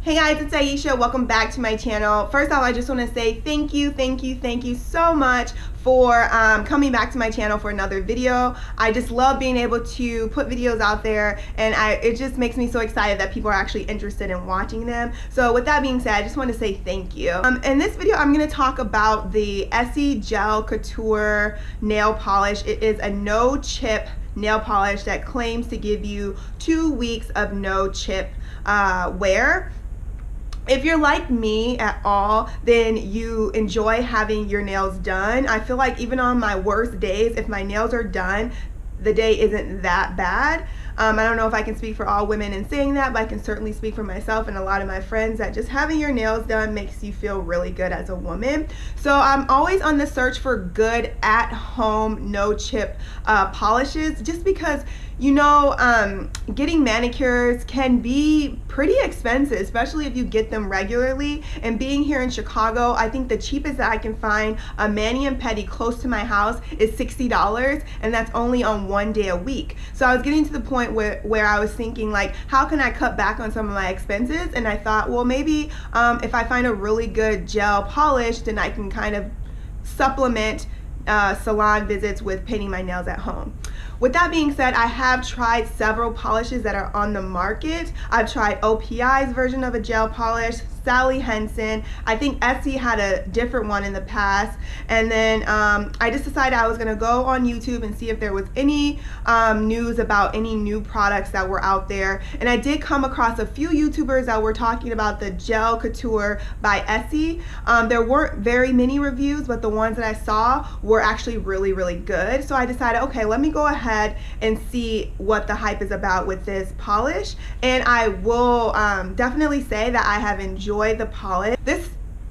Hey guys, it's Aisha. Welcome back to my channel. First off, I just want to say thank you so much for coming back to my channel for another video. I just love being able to put videos out there, and it just makes me so excited that people are actually interested in watching them. So with that being said, I just want to say thank you. In this video, I'm going to talk about the Essie Gel Couture nail polish. It is a no chip nail polish that claims to give you 2 weeks of no chip wear. If you're like me at all, then you enjoy having your nails done. I feel like even on my worst days, if my nails are done, the day isn't that bad. I don't know if I can speak for all women in saying that, but I can certainly speak for myself and a lot of my friends that just having your nails done makes you feel really good as a woman. So I'm always on the search for good at-home no chip polishes, just because getting manicures can be pretty expensive, especially if you get them regularly. And being here in Chicago, I think the cheapest that I can find a mani and pedi close to my house is $60, and that's only on 1 day a week. So I was getting to the point where I was thinking, like, how can I cut back on some of my expenses? And I thought, well, maybe if I find a really good gel polish, then I can kind of supplement salon visits with painting my nails at home. With that being said, I have tried several polishes that are on the market. I've tried OPI's version of a gel polish, Sally Henson. I think Essie had a different one in the past. And then I just decided I was gonna go on YouTube and see if there was any news about any new products that were out there. And I did come across a few YouTubers that were talking about the Gel Couture by Essie. There weren't very many reviews, but the ones that I saw were actually really good. So I decided, okay, let me go ahead and see what the hype is about with this polish. And I will definitely say that I have enjoyed the polish. This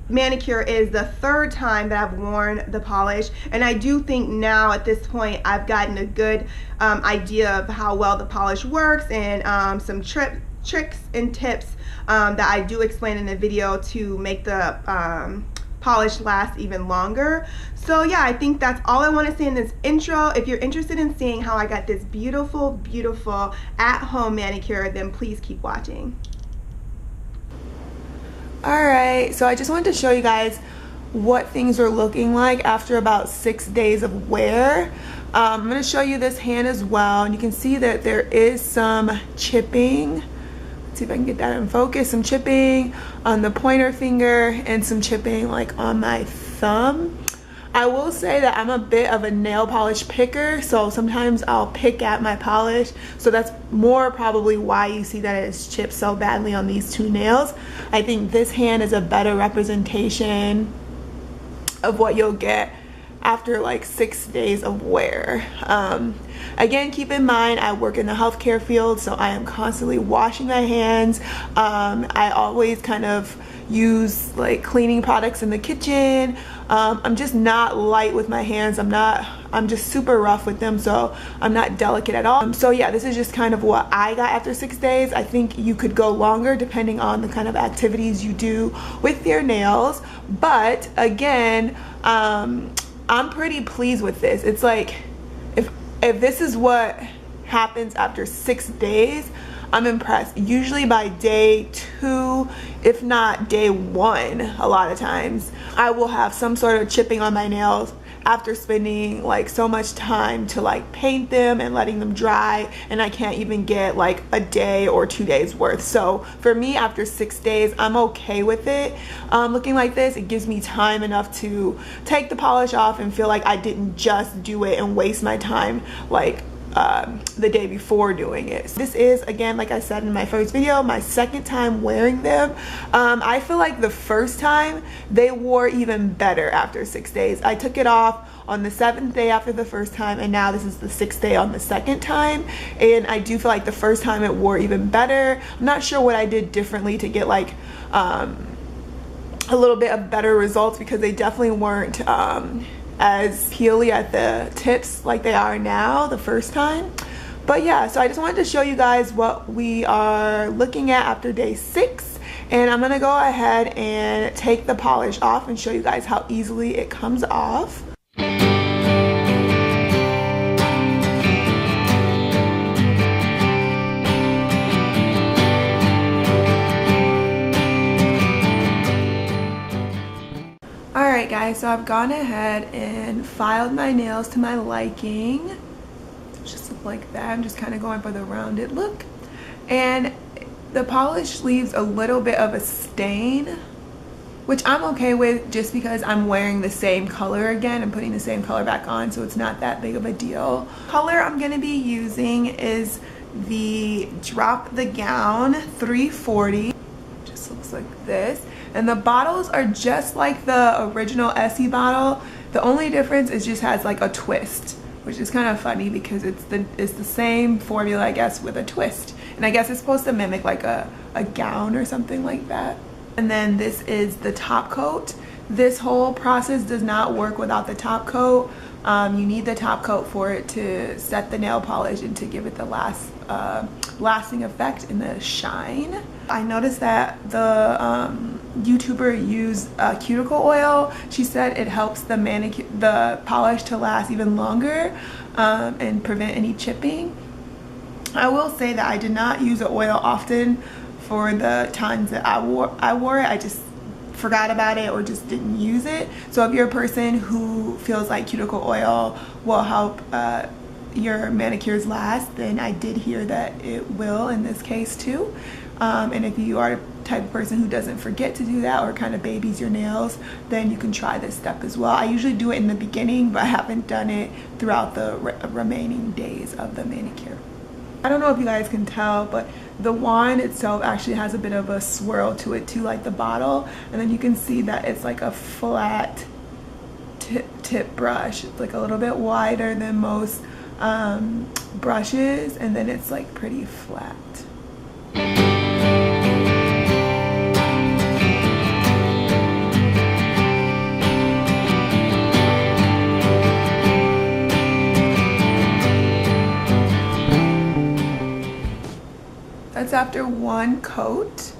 manicure is the 3rd time that I've worn the polish, and I do think now at this point I've gotten a good idea of how well the polish works, and some tricks and tips that I do explain in the video to make the polish last even longer. So yeah, I think that's all I want to say in this intro. If you're interested in seeing how I got this beautiful at-home manicure, then please keep watching. Alright, so I just wanted to show you guys what things are looking like after about 6 days of wear. I'm going to show you this hand as well, and you can see that there is some chipping. Let's see if I can get that in focus. Some chipping on the pointer finger and some chipping like on my thumb. I will say that I'm a bit of a nail polish picker, so sometimes I'll pick at my polish. So that's more probably why you see that it's chipped so badly on these 2 nails. I think this hand is a better representation of what you'll get after like 6 days of wear. Again, keep in mind I work in the healthcare field, so I am constantly washing my hands. I always kind of use like cleaning products in the kitchen. I'm just not light with my hands. I'm just super rough with them, so I'm not delicate at all. So yeah, this is just kind of what I got after 6 days. I think you could go longer depending on the kind of activities you do with your nails. But again, I'm pretty pleased with this. It's like, if this is what happens after 6 days, I'm impressed. Usually by day 2, if not day 1, a lot of times, I will have some sort of chipping on my nails after spending like so much time to like paint them and letting them dry, and I can't even get like a day or 2 days worth. So for me, after 6 days, I'm okay with it looking like this. It gives me time enough to take the polish off and feel like I didn't just do it and waste my time like the day before doing it. This is, again, like I said in my first video, my 2nd time wearing them. I feel like the first time they wore even better after 6 days. I took it off on the 7th day after the first time, and now this is the 6th day on the 2nd time, and I do feel like the first time it wore even better. I'm not sure what I did differently to get like a little bit of better results, because they definitely weren't as peely at the tips like they are now the first time. But yeah, so I just wanted to show you guys what we are looking at after day 6, and I'm gonna go ahead and take the polish off and show you guys how easily it comes off. guys, so I've gone ahead and filed my nails to my liking. Just look like that. I'm just kind of going for the rounded look. And the polish leaves a little bit of a stain, which I'm okay with just because I'm wearing the same color again and putting the same color back on, so it's not that big of a deal. Color I'm going to be using is the Drop the Gown 340. Just looks like this. And the bottles are just like the original Essie bottle. The only difference is just has like a twist, which is kind of funny because it's the same formula, I guess, with a twist. And I guess it's supposed to mimic like a gown or something like that. And then this is the top coat. This whole process does not work without the top coat. You need the top coat for it to set the nail polish and to give it the lasting effect and the shine. I noticed that the YouTuber used cuticle oil. She said it helps the polish to last even longer and prevent any chipping. I will say that I did not use the oil often for the times that I wore it. I just forgot about it or just didn't use it. So if you're a person who feels like cuticle oil will help your manicures last, then I did hear that it will in this case too. And if you are the type of person who doesn't forget to do that or kind of babies your nails, then you can try this step as well. I usually do it in the beginning, but I haven't done it throughout the remaining days of the manicure. I don't know if you guys can tell, but the wand itself actually has a bit of a swirl to it too, like the bottle. And then you can see that it's like a flat tip brush. It's like a little bit wider than most brushes, and then it's like pretty flat. That's after one coat.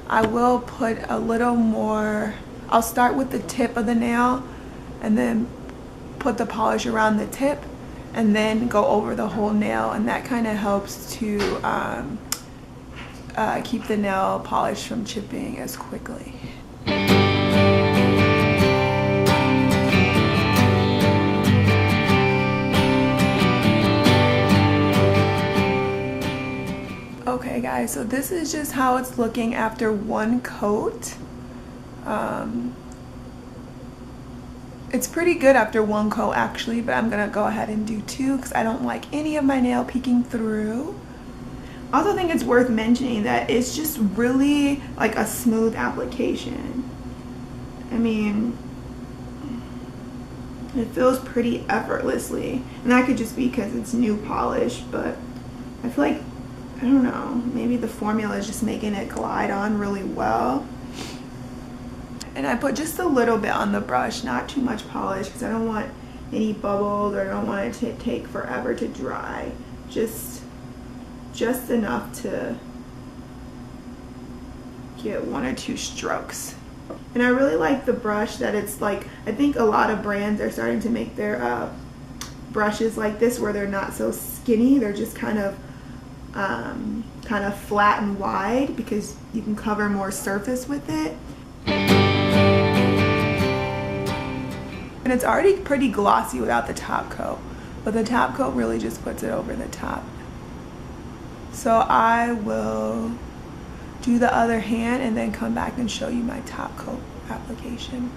I will put a little more, I'll start with the tip of the nail and then put the polish around the tip and then go over the whole nail, and that kind of helps to keep the nail polish from chipping as quickly. Okay guys, so this is just how it's looking after one coat. It's pretty good after one coat actually, but I'm gonna go ahead and do two because I don't like any of my nail peeking through. I also think it's worth mentioning that it's just really like a smooth application. I mean, it feels pretty effortlessly, and that could just be because it's new polish, but I feel like, I don't know, maybe the formula is just making it glide on really well. And I put just a little bit on the brush, not too much polish because I don't want any bubbles or I don't want it to take forever to dry. Just enough to get one or two strokes. And I really like the brush that it's like, I think a lot of brands are starting to make their brushes like this where they're not so skinny. They're just kind of flat and wide because you can cover more surface with it. And it's already pretty glossy without the top coat, but the top coat really just puts it over the top. So I will do the other hand and then come back and show you my top coat application.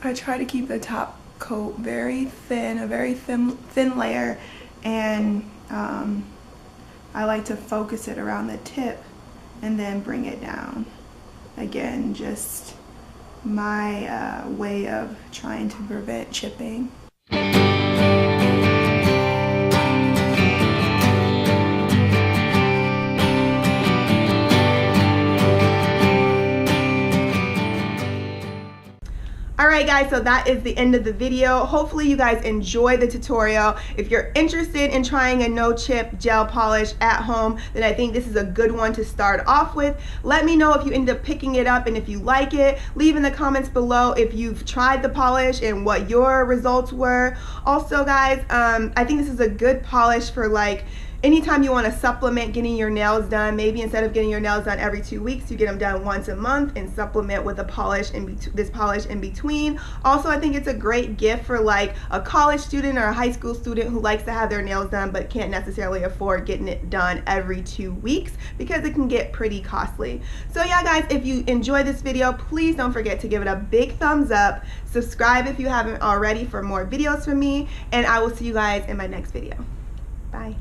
I try to keep the top coat very thin, a very thin layer, and I like to focus it around the tip and then bring it down. Again, just my way of trying to prevent chipping. Alright guys, so that is the end of the video. Hopefully you guys enjoy the tutorial. If you're interested in trying a no chip gel polish at home, then I think this is a good one to start off with. Let me know if you end up picking it up and if you like it. Leave in the comments below if you've tried the polish and what your results were. Also guys, I think this is a good polish for like anytime you want to supplement getting your nails done. Maybe instead of getting your nails done every 2 weeks, you get them done once a month and supplement with a polish this polish in between. Also, I think it's a great gift for like a college student or a high school student who likes to have their nails done but can't necessarily afford getting it done every 2 weeks because it can get pretty costly. So yeah guys, if you enjoyed this video, please don't forget to give it a big thumbs up. Subscribe if you haven't already for more videos from me, and I will see you guys in my next video. Bye.